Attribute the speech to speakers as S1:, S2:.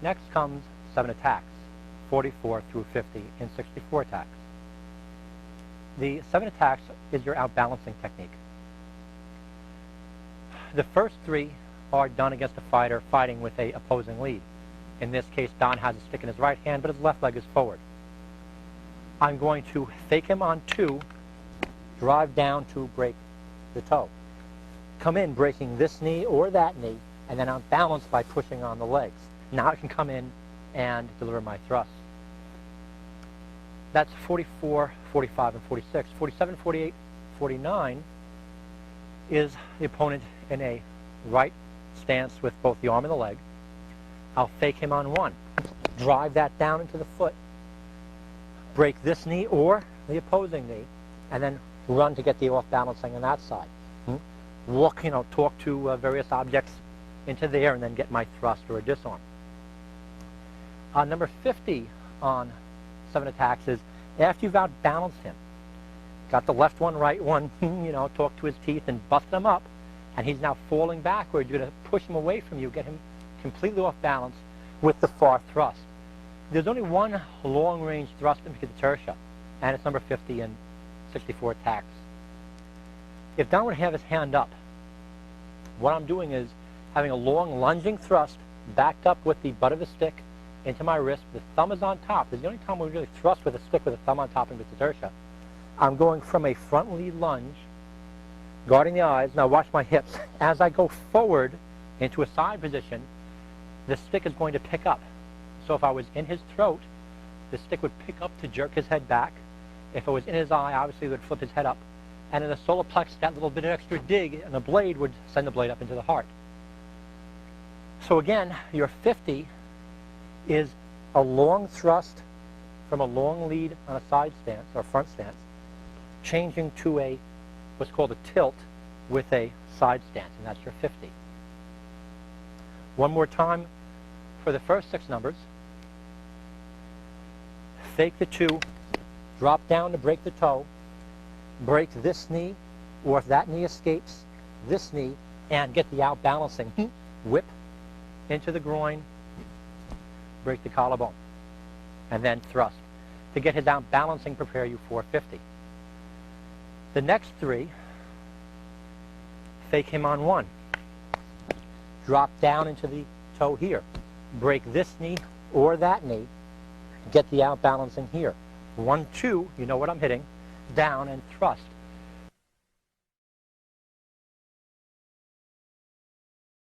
S1: Next comes 7 attacks, 44 through 50 in 64 attacks. The 7 attacks is your outbalancing technique. The first 3 are done against a fighter fighting with a opposing lead. In this case, Don has a stick in his right hand, but his left leg is forward. I'm going to fake him on 2, drive down to break the toe. Come in breaking this knee or that knee, and then outbalance by pushing on the legs. Now I can come in and deliver my thrust. That's 44, 45, and 46. 47, 48, 49 is the opponent in a right stance with both the arm and the leg. I'll fake him on 1, drive that down into the foot, break this knee or the opposing knee, and then run to get the off-balancing on that side. Walk, talk to various objects into there and then get my thrust or a disarm. Number 50 on 7 attacks is after you've outbalanced him, got the left one, right one, talk to his teeth and bust them up, and he's now falling backwards. You're going to push him away from you, get him completely off balance with the far thrust. There's only one long-range thrust in Pekiti-Tirsia, and it's number 50 in 64 attacks. If Don would have his hand up, what I'm doing is having a long lunging thrust backed up with the butt of the stick into my wrist. The thumb is on top. This is the only time we really thrust with a stick with a thumb on top in Pekiti-Tirsia. I'm going from a front lead lunge, guarding the eyes. Now watch my hips. As I go forward into a side position, the stick is going to pick up. So if I was in his throat, the stick would pick up to jerk his head back. If it was in his eye, obviously it would flip his head up. And in the solar plex, that little bit of extra dig, and the blade would send the blade up into the heart. So again, your 50 is a long thrust from a long lead on a side stance, or front stance, changing to a what's called a tilt with a side stance, and that's your 50. One more time for the first 6 numbers. Fake the 2, drop down to break the toe, break this knee, or if that knee escapes, this knee, and get the outbalancing. Whip into the groin, break the collarbone, and then thrust. To get his outbalancing, prepare you for 50. The next 3, fake him on 1. Drop down into the toe here. Break this knee or that knee. Get the outbalancing here. 1, 2, you know what I'm hitting. Down and thrust.